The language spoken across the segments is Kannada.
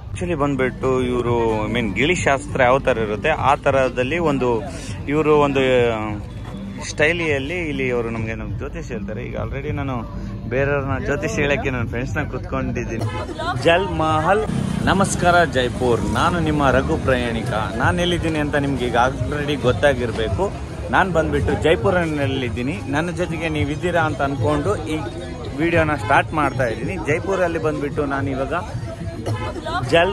ಆಕ್ಚುಲಿ ಬಂದ್ಬಿಟ್ಟು ಇವರು ಗಿಳಿಶಾಸ್ತ್ರ ಯಾವ ತರ ಇರುತ್ತೆ ಆ ತರದಲ್ಲಿ ಇವರು ಒಂದು ಸ್ಟೈಲಿಯಲ್ಲಿ ಇಲ್ಲಿ ಅವರು ನಮಗೆ ಜ್ಯೋತಿಷ್ ಹೇಳ್ತಾರೆ. ಈಗ ಆಲ್ರೆಡಿ ನಾನು ಬೇರೆಯವ್ರನ್ನ ಜ್ಯೋತಿಷ್ ಹೇಳಕ್ಕೆ ನನ್ನ ಫ್ರೆಂಡ್ಸ್ನ ಕುತ್ಕೊಂಡಿದ್ದೀನಿ. ಜಲ್ ಮಹಲ್. ನಮಸ್ಕಾರ ಜೈಪುರ್, ನಾನು ನಿಮ್ಮ ರಘು ಪ್ರಯಾಣಿಕ. ನಾನು ಎಲ್ಲಿದ್ದೀನಿ ಅಂತ ನಿಮ್ಗೆ ಈಗ ಆಲ್ರೆಡಿ ಗೊತ್ತಾಗಿರ್ಬೇಕು. ನಾನು ಬಂದ್ಬಿಟ್ಟು ಜೈಪುರನಲ್ಲಿದ್ದೀನಿ. ನನ್ನ ಜೊತೆಗೆ ನೀವಿದ್ದೀರಾ ಅಂತ ಅಂದ್ಕೊಂಡು ಈ ವಿಡಿಯೋನ ಸ್ಟಾರ್ಟ್ ಮಾಡ್ತಾ ಇದ್ದೀನಿ. ಜೈಪುರಲ್ಲಿ ಬಂದ್ಬಿಟ್ಟು ನಾನು ಇವಾಗ ಜಲ್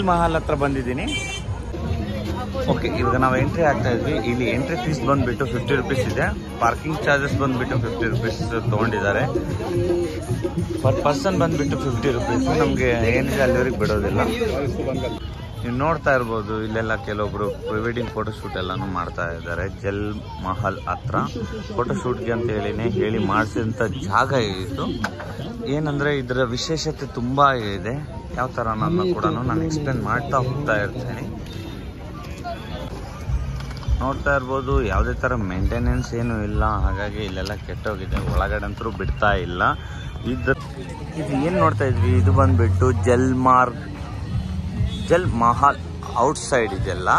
ಮಹಲ್ ಹತ್ರ ಬಂದಿದ್ದೀನಿ. ಓಕೆ, ಇವಾಗ ನಾವು ಎಂಟ್ರಿ ಆಗ್ತಾ ಇದ್ವಿ. ಇಲ್ಲಿ ಎಂಟ್ರಿ ಫೀಸ್ ಬಂದ್ಬಿಟ್ಟು 50 ರೂಪೀಸ್ ಇದೆ. ಪಾರ್ಕಿಂಗ್ ಚಾರ್ಜಸ್ ಬಂದ್ಬಿಟ್ಟು 50 ರೂಪೀಸ್ ತೊಗೊಂಡಿದ್ದಾರೆ. ಪರ್ ಪರ್ಸನ್ ಬಂದ್ಬಿಟ್ಟು 50 ರೂಪೀಸ್. ನಮಗೆ ಏನಿದೆ ಅಲ್ಲಿವರೆಗೆ ಬಿಡೋದಿಲ್ಲ. ನೀವು ನೋಡ್ತಾ ಇರ್ಬೋದು, ಇಲ್ಲೆಲ್ಲ ಕೆಲವೊಬ್ರು ಪ್ರೀ ವೆಡ್ಡಿಂಗ್ ಫೋಟೋಶೂಟ್ ಎಲ್ಲಾನು ಮಾಡ್ತಾ ಇದ್ದಾರೆ. ಜಲ್ ಮಹಲ್ ಹತ್ರ ಫೋಟೋಶೂಟ್ಗೆ ಅಂತ ಹೇಳಿ ಮಾಡಿಸಿದಂಥ ಜಾಗ ಇದು. ಏನಂದರೆ ಇದರ ವಿಶೇಷತೆ ತುಂಬ ಇದೆ. ಯಾವ ಥರ ಅನ್ನೋದನ್ನ ಕೂಡ ನಾನು ಎಕ್ಸ್ಪ್ಲೇನ್ ಮಾಡ್ತಾ ಹೋಗ್ತಾ ಇರ್ತೀನಿ. ನೋಡ್ತಾ ಇರ್ಬೋದು, ಯಾವುದೇ ಥರ ಮೇಂಟೆನೆನ್ಸ್ ಏನೂ ಇಲ್ಲ. ಹಾಗಾಗಿ ಇಲ್ಲೆಲ್ಲ ಕೆಟ್ಟೋಗಿದೆ. ಒಳಗಡೆ ಅಂತೂ ಬಿಡ್ತಾ ಇಲ್ಲ. ಇದು ಏನು ನೋಡ್ತಾ ಇದ್ವಿ, ಇದು ಬಂದ್ಬಿಟ್ಟು ಜಲ್ ಮಹಲ್ ಔಟ್ಸೈಡ್ ಇದೆಲ್ಲ.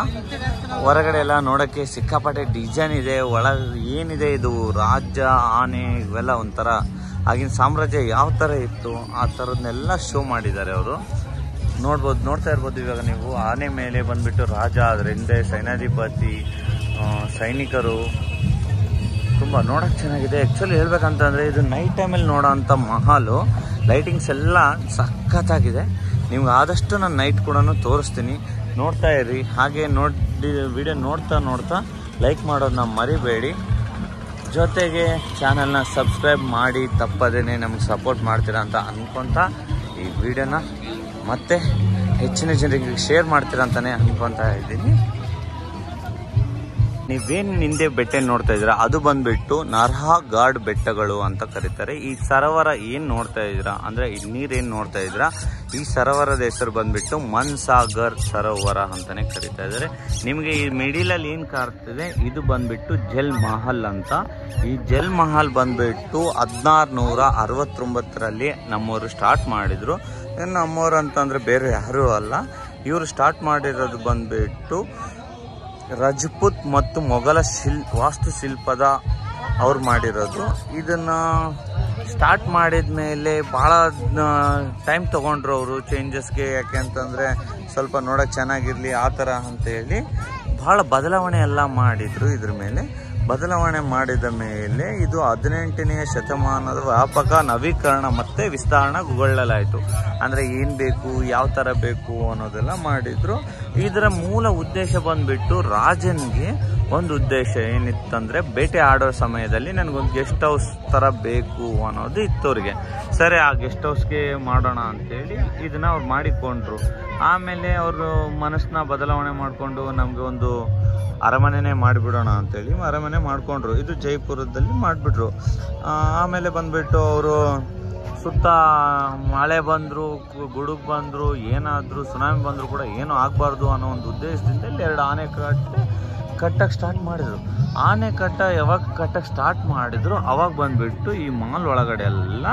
ಹೊರಗಡೆ ಎಲ್ಲ ನೋಡೋಕ್ಕೆ ಸಿಕ್ಕಾಪಟ್ಟೆ ಡಿಸೈನ್ ಇದೆ. ಒಳಗೆ ಏನಿದೆ ಇದು ರಾಜ, ಆನೆ ಇವೆಲ್ಲ ಒಂಥರ ಆಗಿನ ಸಾಮ್ರಾಜ್ಯ ಯಾವ ಥರ ಇತ್ತು ಆ ಥರದನ್ನೆಲ್ಲ ಶೋ ಮಾಡಿದ್ದಾರೆ ಅವರು. ನೋಡ್ತಾ ಇರ್ಬೋದು. ಇವಾಗ ನೀವು ಆನೆ ಮೇಲೆ ಬಂದ್ಬಿಟ್ಟು ರಾಜ, ಅದರ ಹಿಂದೆ ಸೈನ್ಯಾಧಿಪತಿ, ಸೈನಿಕರು, ತುಂಬ ನೋಡೋಕ್ಕೆ ಚೆನ್ನಾಗಿದೆ. ಆ್ಯಕ್ಚುಲಿ ಹೇಳ್ಬೇಕಂತಂದರೆ ಇದು ನೈಟ್ ಟೈಮಲ್ಲಿ ನೋಡೋ ಅಂಥ ಮಹಲು. ಲೈಟಿಂಗ್ಸ್ ಎಲ್ಲ ಸಖತ್ತಾಗಿದೆ. ನಿಮ್ಗೆ ಆದಷ್ಟು ನಾನು ನೈಟ್ ಕೂಡ ತೋರಿಸ್ತೀನಿ, ನೋಡ್ತಾ ಇರಿ. ಹಾಗೆ ವಿಡಿಯೋ ನೋಡ್ತಾ ಲೈಕ್ ಮಾಡೋದನ್ನ ಮರಿಬೇಡಿ. ಜೊತೆಗೆ ಚಾನಲ್ನ ಸಬ್ಸ್ಕ್ರೈಬ್ ಮಾಡಿ ತಪ್ಪದೇನೆ ನಮಗೆ ಸಪೋರ್ಟ್ ಮಾಡ್ತೀರಾ ಅಂತ ಅಂದ್ಕೊತ ಈ ವಿಡಿಯೋನ ಮತ್ತೆ ಹೆಚ್ಚಿನ ಜನರಿಗೆ ಶೇರ್ ಮಾಡ್ತೀರಾ ಅಂತಲೇ ಅಂದ್ಕೊತಾ ಇದ್ದೀನಿ. ನೀವೇನು ಹಿಂದೆ ಬೆಟ್ಟ ನೋಡ್ತಾ ಇದ್ದೀರಾ ಅದು ಬಂದ್ಬಿಟ್ಟು ನರ್ಹಗಢ್ ಬೆಟ್ಟಗಳು ಅಂತ ಕರೀತಾರೆ. ಈ ಸರೋವರ ಏನು ನೋಡ್ತಾ ಇದ್ದೀರಾ ಅಂದರೆ ಈ ನೀರೇನು ನೋಡ್ತಾ ಇದ್ದೀರಾ, ಈ ಸರೋವರದ ಹೆಸರು ಬಂದ್ಬಿಟ್ಟು ಮನ್ಸಾಗರ್ ಸರೋವರ ಅಂತಲೇ ಕರೀತಾ ಇದ್ದಾರೆ. ನಿಮಗೆ ಈ ಮಿಡಿಲಲ್ಲಿ ಏನು ಕಾಣ್ತಿದೆ ಇದು ಬಂದ್ಬಿಟ್ಟು ಜಲ್ ಮಹಲ್ ಅಂತ. ಈ ಜಲ್ ಮಹಲ್ ಬಂದ್ಬಿಟ್ಟು 1669ರಲ್ಲಿ ನಮ್ಮವರು ಸ್ಟಾರ್ಟ್ ಮಾಡಿದರು. ನಮ್ಮವರು ಅಂತಂದರೆ ಬೇರೆ ಯಾರೂ ಅಲ್ಲ. ಇವರು ಸ್ಟಾರ್ಟ್ ಮಾಡಿರೋದು ಬಂದ್ಬಿಟ್ಟು ರಜಪೂತ್ ಮತ್ತು ಮೊಘಲ ವಾಸ್ತುಶಿಲ್ಪದ ಅವ್ರು ಮಾಡಿರೋದು. ಇದನ್ನು ಸ್ಟಾರ್ಟ್ ಮಾಡಿದ ಮೇಲೆ ಭಾಳ ಟೈಮ್ ತೊಗೊಂಡ್ರು ಅವರು ಚೇಂಜಸ್ಗೆ. ಯಾಕೆ ಅಂತಂದರೆ ಸ್ವಲ್ಪ ನೋಡೋಕ್ಕೆ ಚೆನ್ನಾಗಿರಲಿ ಆ ಥರ ಅಂತೇಳಿ ಭಾಳ ಬದಲಾವಣೆ ಎಲ್ಲ ಮಾಡಿದರು. ಇದ್ರ ಮೇಲೆ ಬದಲಾವಣೆ ಮಾಡಿದ ಮೇಲೆ ಇದು 18ನೇ ಶತಮಾನದ ವ್ಯಾಪಕ ನವೀಕರಣ ಮತ್ತು ವಿಸ್ತರಣೆಗೊಳ್ಳಲಾಯಿತು. ಅಂದರೆ ಏನು ಬೇಕು, ಯಾವ ಥರ ಬೇಕು ಅನ್ನೋದೆಲ್ಲ ಮಾಡಿದರು. ಇದರ ಮೂಲ ಉದ್ದೇಶ ಬಂದುಬಿಟ್ಟು ರಾಜನಿಗೆ ಒಂದು ಉದ್ದೇಶ ಏನಿತ್ತಂದರೆ ಬೇಟೆ ಆಡೋ ಸಮಯದಲ್ಲಿ ನನಗೊಂದು ಗೆಸ್ಟ್ ಹೌಸ್ ಥರ ಬೇಕು ಅನ್ನೋದು ಇತ್ತು ಅವ್ರಿಗೆ. ಸರಿ, ಆ ಗೆಸ್ಟ್ ಹೌಸ್ಗೆ ಮಾಡೋಣ ಅಂಥೇಳಿ ಇದನ್ನು ಅವ್ರು ಮಾಡಿಕೊಂಡ್ರು. ಆಮೇಲೆ ಅವರು ಮನಸ್ಸನ್ನ ಬದಲಾವಣೆ ಮಾಡಿಕೊಂಡು ನಮಗೆ ಒಂದು ಅರಮನೆನೇ ಮಾಡಿಬಿಡೋಣ ಅಂಥೇಳಿ ಅರಮನೆ ಮಾಡಿಕೊಂಡ್ರು. ಇದು ಜೈಪುರದಲ್ಲಿ ಮಾಡಿಬಿಟ್ರು. ಆಮೇಲೆ ಬಂದುಬಿಟ್ಟು ಅವರು ಸುತ್ತ ಮಳೆ ಬಂದರು, ಗುಡುಗು ಬಂದರು, ಏನಾದರೂ ಸುನಾಮಿ ಬಂದರೂ ಕೂಡ ಏನೂ ಆಗಬಾರ್ದು ಅನ್ನೋ ಒಂದು ಉದ್ದೇಶದಿಂದ ಇಲ್ಲಿ 2 ಆಣೆಕಟ್ಟೆ ಕಟ್ಟಕ್ಕೆ ಸ್ಟಾರ್ಟ್ ಮಾಡಿದರು. ಆಣೆಕಟ್ಟ ಯಾವಾಗ ಕಟ್ಟಕ್ಕೆ ಸ್ಟಾರ್ಟ್ ಮಾಡಿದ್ರು ಅವಾಗ ಬಂದುಬಿಟ್ಟು ಈ ಮಾಲ್ ಒಳಗಡೆ ಎಲ್ಲ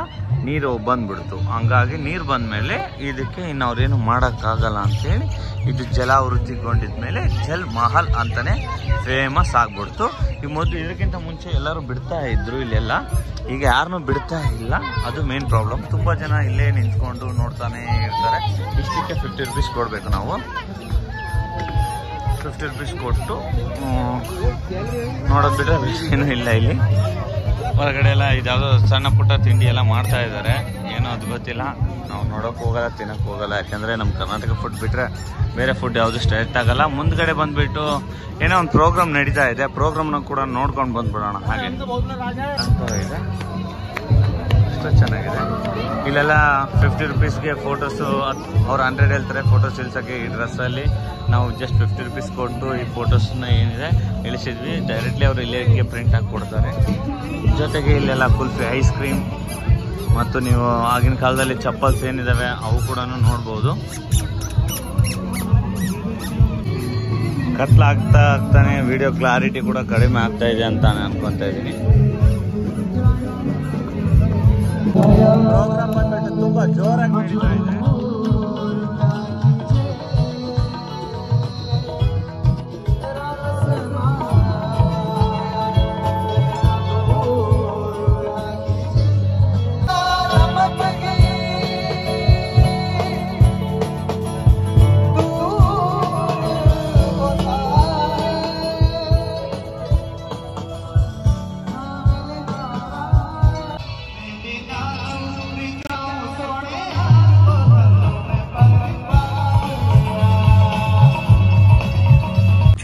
ನೀರು ಬಂದುಬಿಡ್ತು. ಹಂಗಾಗಿ ನೀರು ಬಂದಮೇಲೆ ಇದಕ್ಕೆ ಇನ್ನು ಅವ್ರೇನು ಮಾಡೋಕ್ಕಾಗಲ್ಲ ಅಂಥೇಳಿ ಇದು ಜಲಾವೃತ್ತಿಗೊಂಡಿದ್ಮೇಲೆ ಜಲ್ ಮಹಲ್ ಅಂತಲೇ ಫೇಮಸ್ ಆಗ್ಬಿಡ್ತು. ಈ ಮೊದಲು ಇದಕ್ಕಿಂತ ಮುಂಚೆ ಎಲ್ಲರೂ ಬಿಡ್ತಾ ಇದ್ರು ಇಲ್ಲೆಲ್ಲ, ಈಗ ಯಾರನ್ನೂ ಬಿಡ್ತಾ ಇಲ್ಲ. ಅದು ಮೇನ್ ಪ್ರಾಬ್ಲಮ್. ತುಂಬ ಜನ ಇಲ್ಲೇ ನಿಂತ್ಕೊಂಡು ನೋಡ್ತಾನೆ ಇರ್ತಾರೆ. ಇಷ್ಟಕ್ಕೆ 50 ರೂಪೀಸ್ ಕೊಡಬೇಕು ನಾವು. 50 ರೂಪೀಸ್ ಕೊಟ್ಟು ನೋಡೋದು ಬಿಟ್ಟರೆ ಏನೂ ಇಲ್ಲ. ಇಲ್ಲಿ ಹೊರಗಡೆ ಎಲ್ಲ ಇದ್ಯಾವುದೋ ಸಣ್ಣ ಪುಟ್ಟ ತಿಂಡಿ ಎಲ್ಲ ಮಾಡ್ತಾ ಇದ್ದಾರೆ. ಏನೋ ಅದು ಗೊತ್ತಿಲ್ಲ. ನಾವು ನೋಡೋಕೆ ಹೋಗಲ್ಲ, ತಿನ್ನೋಕ್ಕೆ ಹೋಗಲ್ಲ. ಯಾಕೆಂದರೆ ನಮ್ಮ ಕರ್ನಾಟಕ ಫುಡ್ ಬಿಟ್ಟರೆ ಬೇರೆ ಫುಡ್ ಯಾವುದು ಸ್ಟ್ರೈಟ್ ಆಗಲ್ಲ. ಮುಂದ್ಗಡೆ ಬಂದುಬಿಟ್ಟು ಏನೋ ಒಂದು ಪ್ರೋಗ್ರಾಮ್ ನಡೀತಾ ಇದೆ. ಪ್ರೋಗ್ರಾಮ್ನ ಕೂಡ ನೋಡ್ಕೊಂಡು ಬಂದ್ಬಿಡೋಣ. ಹಾಗೆ ಇದೆ, ಅಷ್ಟು ಚೆನ್ನಾಗಿದೆ. ಇಲ್ಲೆಲ್ಲ 50 ರೂಪೀಸ್ಗೆ ಫೋಟೋಸು ಅವ್ರು 100 ಹೇಳ್ತಾರೆ ಫೋಟೋಸ್ ಇಳಿಸೋಕ್ಕೆ. ಈ ಡ್ರೆಸ್ಸಲ್ಲಿ ನಾವು ಜಸ್ಟ್ 50 ರೂಪೀಸ್ ಕೊಟ್ಟು ಈ ಫೋಟೋಸ್ನ ಏನಿದೆ ಇಳಿಸಿದ್ವಿ. ಡೈರೆಕ್ಟ್ಲಿ ಅವರು ಇಲ್ಲಿಗೆ ಪ್ರಿಂಟ್ ಹಾಕಿ ಕೊಡ್ತಾರೆ. ಜೊತೆಗೆ ಇಲ್ಲೆಲ್ಲ ಕುಲ್ಫಿ, ಐಸ್ ಕ್ರೀಮ್ ಮತ್ತು ನೀವು ಆಗಿನ ಕಾಲದಲ್ಲಿ ಚಪ್ಪಲ್ಸ್ ಏನಿದ್ದಾವೆ ಅವು ಕೂಡ ನೋಡ್ಬೋದು. ಕತ್ಲಾಗ್ತಾನೆ ವಿಡಿಯೋ ಕ್ಲಾರಿಟಿ ಕೂಡ ಕಡಿಮೆ ಆಗ್ತಾ ಇದೆ ಅಂತ ನಾನು ಅನ್ಕೊತಾ ಇದ್ದೀನಿ. ಪ್ರೋಗ್ರಾಮ್ ಬಂದ್ಬಿಟ್ಟು ತುಂಬಾ ಜೋರಾಗಿ ನಡೀತಾ ಇದೆ.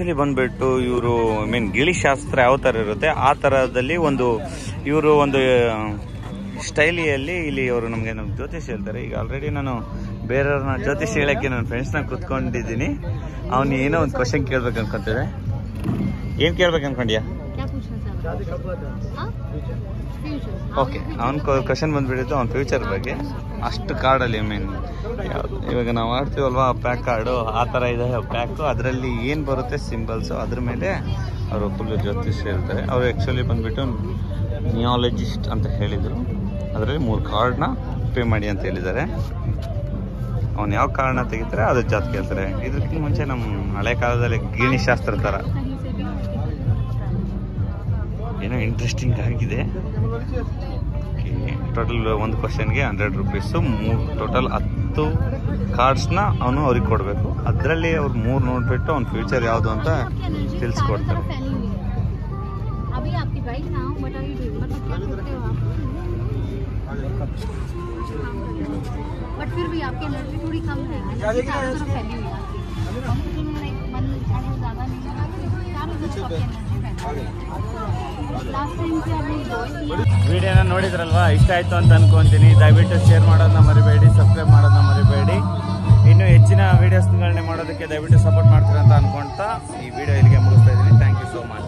ಆಕ್ಚುಲಿ ಬಂದ್ಬಿಟ್ಟು ಇವರು ಗಿಳಿಶಾಸ್ತ್ರ ಯಾವ ತರ ಇರುತ್ತೆ ಆ ತರದಲ್ಲಿ ಇವರು ಒಂದು ಸ್ಟೈಲಿಯಲ್ಲಿ ಇಲ್ಲಿ ಅವರು ನಮ್ಗೆ ಜ್ಯೋತಿಷ್ ಹೇಳ್ತಾರೆ. ಈಗ ಆಲ್ರೆಡಿ ನಾನು ಬೇರೆಯವ್ರನ್ನ ಜ್ಯೋತಿಷ್ ಹೇಳಕ್ಕೆ ನನ್ನ ಫ್ರೆಂಡ್ಸ್ನ ಕುತ್ಕೊಂಡಿದ್ದೀನಿ. ಅವ್ನು ಏನೋ ಒಂದು ಕ್ವಶನ್ ಕೇಳ್ಬೇಕು ಅನ್ಕೊಂತಿದೆ. ಏನ್ ಕೇಳ್ಬೇಕು ಅನ್ಕೊಂಡ್ಯಾ? ಓಕೆ, ಅವ್ನ ಕ್ವಶನ್ ಬಂದ್ಬಿಟ್ಟಿದ್ದು ಅವ್ನ ಫ್ಯೂಚರ್ ಬಗ್ಗೆ. ಅಷ್ಟು ಕಾರ್ಡಲ್ಲಿ ಇವಾಗ ನಾವು ಆಡ್ತೀವಲ್ವಾ ಪ್ಯಾಕ್ ಕಾರ್ಡು, ಆ ಥರ ಇದೆ ಪ್ಯಾಕು. ಅದರಲ್ಲಿ ಏನು ಬರುತ್ತೆ ಸಿಂಬಲ್ಸು ಅದ್ರ ಮೇಲೆ ಅವರು ಫುಲ್ ಜ್ಯೋತಿಷ್ ಹೇಳ್ತಾರೆ. ಅವರು ಆ್ಯಕ್ಚುಲಿ ಬಂದ್ಬಿಟ್ಟು ನಿಯಾಲಜಿಸ್ಟ್ ಅಂತ ಹೇಳಿದರು. ಅದರಲ್ಲಿ 3 ಕಾರ್ಡ್ನ ಪೇ ಮಾಡಿ ಅಂತ ಹೇಳಿದ್ದಾರೆ. ಅವ್ನು ಯಾವ ಕಾರ್ಡ್ನ ತೆಗಿತಾರೆ ಅದು ಜಾಸ್ತಿ ಹೇಳ್ತಾರೆ. ಇದಕ್ಕಿಂತ ಮುಂಚೆ ನಮ್ಮ ಹಳೆ ಕಾಲದಲ್ಲಿ ಗಿಣಿಶಾಸ್ತ್ರ ಥರ ಏನೋ ಇಂಟ್ರೆಸ್ಟಿಂಗ್ ಆಗಿದೆ. ಟೋಟಲ್ ಒಂದು ಕ್ವಶನ್ಗೆ 100 ರೂಪೀಸು. ಟೋಟಲ್ 10 ಕಾರ್ಡ್ಸ್ನ ಅವನು ಅವ್ರಿಗೆ ಕೊಡಬೇಕು. ಅದರಲ್ಲಿ ಅವ್ರು 3 ನೋಡ್ಬಿಟ್ಟು ಅವ್ನ ಫ್ಯೂಚರ್ ಯಾವುದು ಅಂತ ತಿಳಿಸ್ಕೊಡ್ತಾರೆ. ವಿಡಿಯೋನ ನೋಡಿದ್ರಲ್ವಾ, ಇಷ್ಟ ಆಯ್ತು ಅಂತ ಅನ್ಕೊಂತೀನಿ. ದಯವಿಟ್ಟು ಶೇರ್ ಮಾಡೋದನ್ನ ಮರಿಬೇಡಿ, ಸಬ್ಸ್ಕ್ರೈಬ್ ಮಾಡೋದನ್ನ ಮರಿಬೇಡಿ. ಇನ್ನು ಹೆಚ್ಚಿನ ವಿಡಿಯೋಸ್ಗಳನ್ನೇ ಮಾಡೋದಕ್ಕೆ ದಯವಿಟ್ಟು ಸಪೋರ್ಟ್ ಮಾಡ್ತೀರಾ ಅಂತ ಅನ್ಕೊಂತಾ ಈ ವಿಡಿಯೋ ಇಲ್ಲಿಗೆ ಮುಗಿಸ್ತಾ ಇದ್ದೀನಿ. Thank you so much.